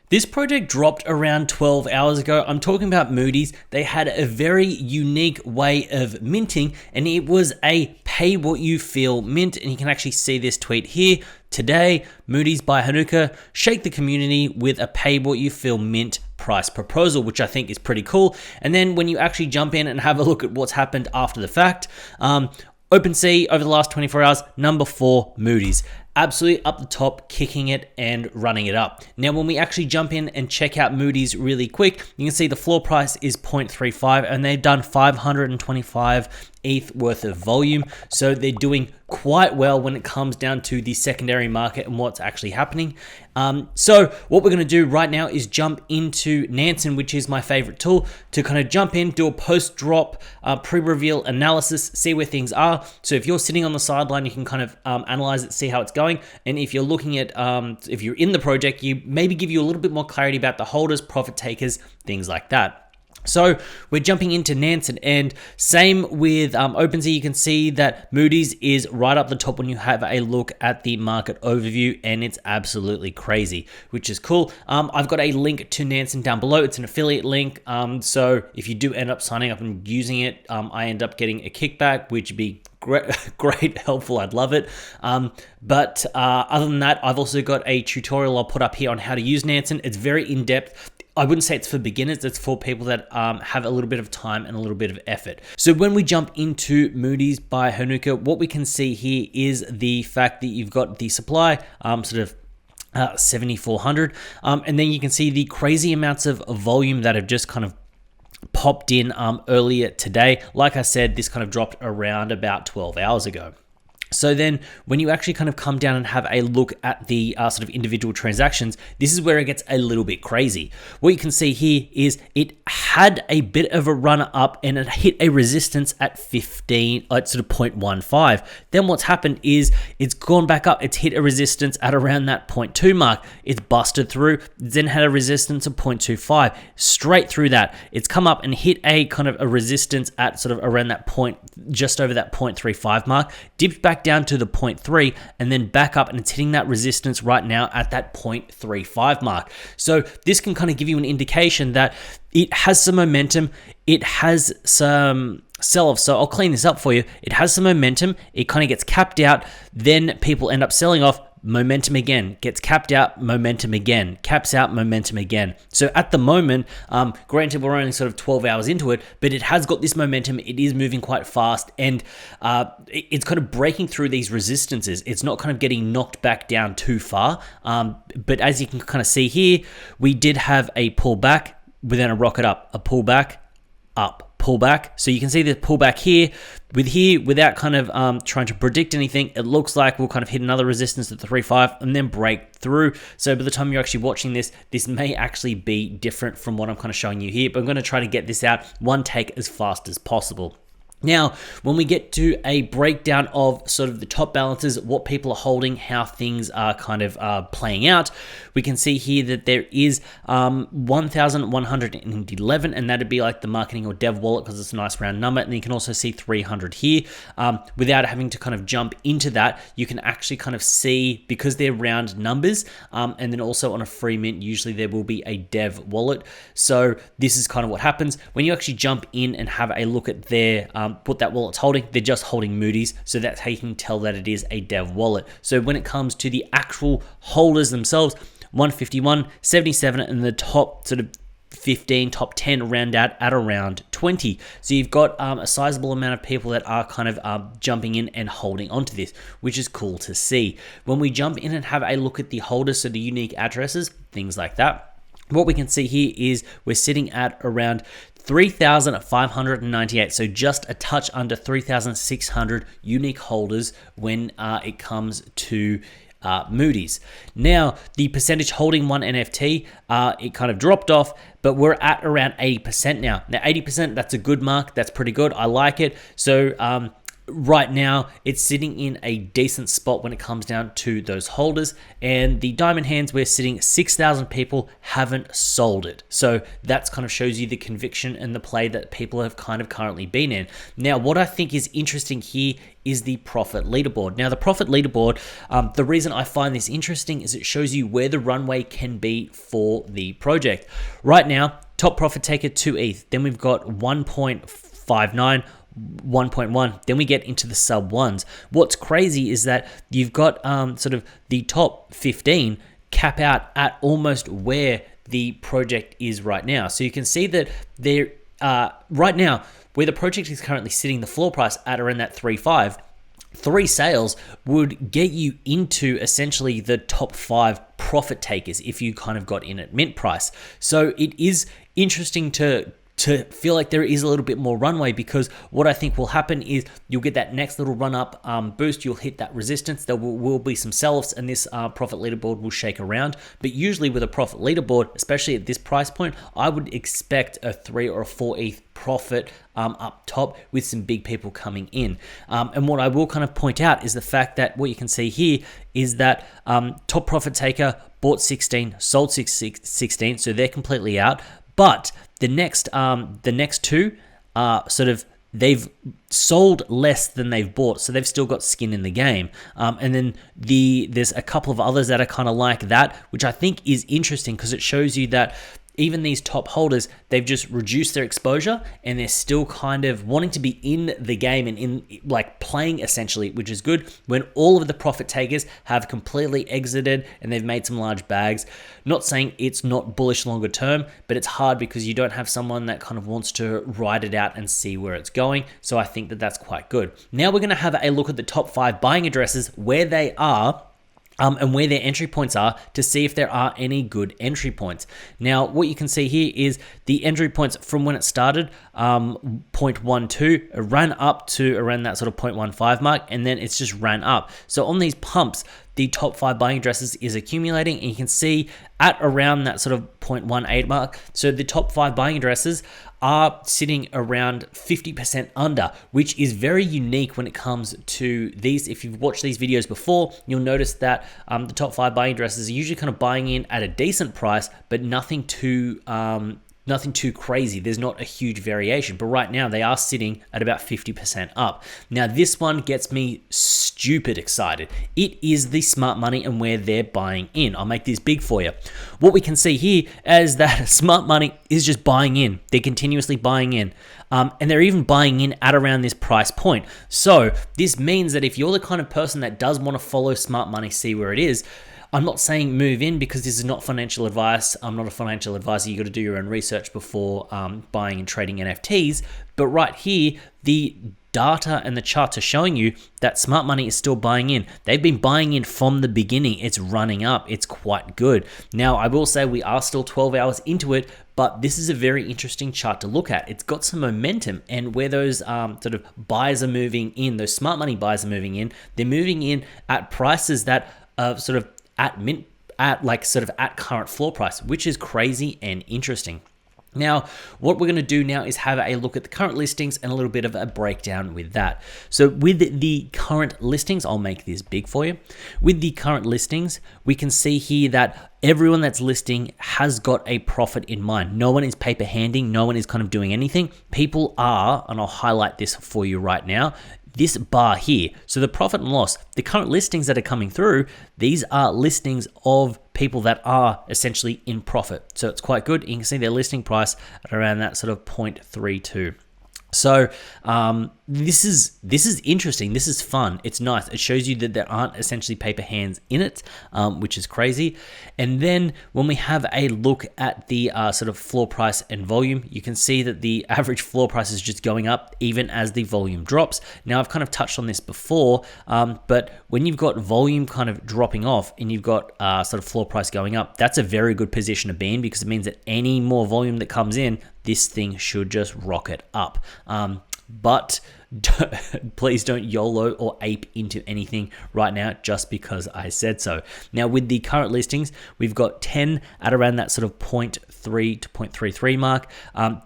This project dropped around 12 hours ago. I'm talking about Moodies. They had a very unique way of minting, and it was a pay what you feel mint. And you can actually see this tweet here. Today, Moodies by Hanuka shake the community with a pay what you feel mint price proposal, which I think is pretty cool. And then when you actually jump in and have a look at what's happened after the fact, OpenSea over the last 24 hours, number 4, Moodies. Absolutely up the top, kicking it and running it up. Now, when we actually jump in and check out Moodies really quick, you can see the floor price is 0.35 and they've done 525 ETH worth of volume. So they're doing quite well when it comes down to the secondary market and what's actually happening. So what we're going to do right now is jump into Nansen, which is my favorite tool, to kind of jump in, do a post-drop pre-reveal analysis, see where things are. So if you're sitting on the sideline, you can kind of analyze it, see how it's going. And if you're looking at, if you're in the project, you maybe give you a little bit more clarity about the holders, profit takers, things like that. So we're jumping into Nansen, and same with OpenSea. You can see that Moodies is right up the top when you have a look at the market overview, and it's absolutely crazy, which is cool. I've got a link to Nansen down below. It's an affiliate link. So if you do end up signing up and using it, I end up getting a kickback, which would be great, helpful. I'd love it. But other than that, I've also got a tutorial I'll put up here on how to use Nansen. It's very in-depth. I wouldn't say it's for beginners, it's for people that have a little bit of time and a little bit of effort. So when we jump into Moodies by Hanuka, what we can see here is the fact that you've got the supply, 7,400, and then you can see the crazy amounts of volume that have just kind of popped in earlier today. Like I said, this kind of dropped around about 12 hours ago. So then when you actually kind of come down and have a look at the sort of individual transactions, this is where it gets a little bit crazy. What you can see here is it had a bit of a run up and it hit a resistance at 15, at sort of 0.15. Then what's happened is it's gone back up. It's hit a resistance at around that 0.2 mark. It's busted through, then had a resistance of 0.25. Straight through that, it's come up and hit a kind of a resistance at sort of around that point, just over that 0.35 mark, dipped back down to the 0.3 and then back up, and it's hitting that resistance right now at that 0.35 mark. So this can kind of give you an indication that it has some momentum, it has some sell-off. So I'll clean this up for you. It has some momentum, it kind of gets capped out, then people end up selling off, momentum again, gets capped out, momentum again, caps out, momentum again. So at the moment, granted we're only sort of 12 hours into it, but it has got this momentum, it is moving quite fast, and it's kind of breaking through these resistances. It's not kind of getting knocked back down too far, but as you can kind of see here, we did have a pullback, then a rocket up, a pullback, up, pullback. So you can see the pullback here, without kind of trying to predict anything, it looks like we'll kind of hit another resistance at the 3.5 and then break through. So by the time you're actually watching this, this may actually be different from what I'm kind of showing you here, but I'm going to try to get this out one take as fast as possible. Now, when we get to a breakdown of sort of the top balances, what people are holding, how things are kind of playing out, we can see here that there is 1,111, and that'd be like the marketing or dev wallet because it's a nice round number. And you can also see 300 here. Without having to kind of jump into that, you can actually kind of see, because they're round numbers, and then also on a free mint, usually there will be a dev wallet. So this is kind of what happens when you actually jump in and have a look at their what that wallet's holding. They're just holding Moodies, so that's how you can tell that it is a dev wallet. So when it comes to the actual holders themselves, 151, 77, and the top sort of 15, top 10 round out at around 20. So you've got a sizable amount of people that are kind of jumping in and holding onto this, which is cool to see. When we jump in and have a look at the holders, so the unique addresses, things like that, what we can see here is we're sitting at around 3,598, so just a touch under 3,600 unique holders when it comes to Moodies. Now, the percentage holding one NFT, it kind of dropped off, but we're at around 80% now. Now, 80%, that's a good mark. That's pretty good. I like it. So Right now, it's sitting in a decent spot when it comes down to those holders, and the diamond hands, we're sitting 6,000 people haven't sold it. So that's kind of shows you the conviction and the play that people have kind of currently been in. Now, what I think is interesting here is the profit leaderboard. Now, the profit leaderboard, the reason I find this interesting is it shows you where the runway can be for the project. Right now, top profit taker 2 ETH, then we've got 1.59, 1.1, then we get into the sub ones. What's crazy is that you've got sort of the top 15 cap out at almost where the project is right now. So you can see that there right now where the project is currently sitting, the floor price at around that 3.5, 3 sales would get you into essentially the top 5 profit takers if you kind of got in at mint price. So it is interesting to feel like there is a little bit more runway, because what I think will happen is you'll get that next little run up boost, you'll hit that resistance, there will be some sell-offs, and this profit leaderboard will shake around. But usually with a profit leaderboard, especially at this price point, I would expect a 3 or a 4 ETH profit up top with some big people coming in. And what I will kind of point out is the fact that what you can see here is that top profit taker bought 16, sold 16, so they're completely out. But the next two are sort of, they've sold less than they've bought, so they've still got skin in the game. And then there's a couple of others that are kind of like that, which I think is interesting because it shows you that even these top holders, they've just reduced their exposure and they're still kind of wanting to be in the game and in like playing essentially, which is good, when all of the profit takers have completely exited and they've made some large bags. Not saying it's not bullish longer term, but it's hard because you don't have someone that kind of wants to ride it out and see where it's going. So I think that that's quite good. Now we're going to have a look at the top 5 buying addresses, where they are, and where their entry points are, to see if there are any good entry points. Now, what you can see here is the entry points from when it started, 0.12, ran up to around that sort of 0.15 mark, and then it's just ran up. So on these pumps, the top 5 buying addresses is accumulating, and you can see at around that sort of 0.18 mark. So the top 5 buying addresses are sitting around 50% under, which is very unique when it comes to these. If you've watched these videos before, you'll notice that the top 5 buying addresses are usually kind of buying in at a decent price, but nothing too crazy. There's not a huge variation, but right now they are sitting at about 50% up. Now this one gets me stupid excited. It is the smart money and where they're buying in. I'll make this big for you. What we can see here is that smart money is just buying in. They're continuously buying in. And they're even buying in at around this price point. So this means that if you're the kind of person that does want to follow smart money, see where it is, I'm not saying move in because this is not financial advice. I'm not a financial advisor. You got to do your own research before buying and trading NFTs. But right here, the data and the charts are showing you that smart money is still buying in. They've been buying in from the beginning. It's running up. It's quite good. Now, I will say we are still 12 hours into it, but this is a very interesting chart to look at. It's got some momentum, and where those sort of buyers are moving in, those smart money buyers are moving in, they're moving in at prices that are sort of at mint, at current floor price, which is crazy and interesting. Now, what we're going to do now is have a look at the current listings and a little bit of a breakdown with that. So with the current listings, I'll make this big for you. With the current listings, we can see here that everyone that's listing has got a profit in mind. No one is paper handing. No one is kind of doing anything. People are, and I'll highlight this for you right now, this bar here. So the profit and loss, the current listings that are coming through, these are listings of people that are essentially in profit. So it's quite good. You can see their listing price at around that sort of 0.32. So this is interesting. This is fun. It's nice. It shows you that there aren't essentially paper hands in it, which is crazy. And then when we have a look at the sort of floor price and volume, you can see that the average floor price is just going up even as the volume drops. Now, I've kind of touched on this before, but when you've got volume kind of dropping off and you've got sort of floor price going up, that's a very good position to be in, because it means that any more volume that comes in, this thing should just rocket up. But please don't YOLO or ape into anything right now just because I said so. Now, with the current listings, we've got 10 at around that sort of 0.3 to 0.33 mark.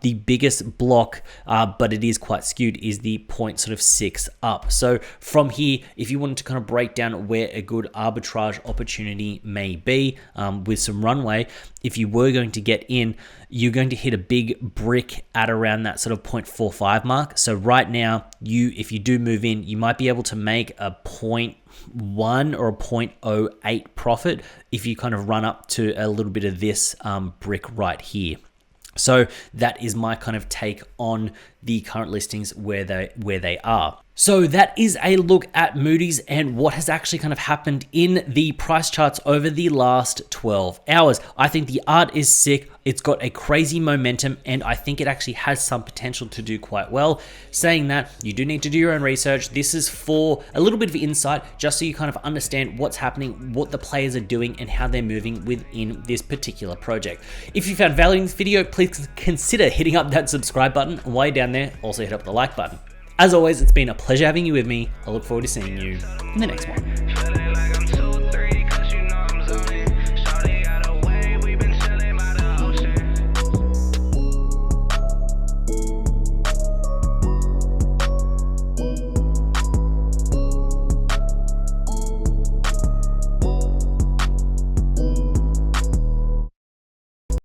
The biggest block, but it is quite skewed, is the 0.6 up. So from here, if you wanted to kind of break down where a good arbitrage opportunity may be with some runway, if you were going to get in, you're going to hit a big brick at around that sort of 0.45 mark. So right now, if you do move in, you might be able to make a 0.1 or a 0.08 profit if you kind of run up to a little bit of this brick right here. So that is my kind of take on the current listings where they are. So that is a look at Moodies and what has actually kind of happened in the price charts over the last 12 hours. I think the art is sick. It's got a crazy momentum, and I think it actually has some potential to do quite well. Saying that, you do need to do your own research. This is for a little bit of insight, just so you kind of understand what's happening, what the players are doing, and how they're moving within this particular project. If you found value in this video, please consider hitting up that subscribe button. And while you're down there, also hit up the like button. As always, it's been a pleasure having you with me. I look forward to seeing you in the next one.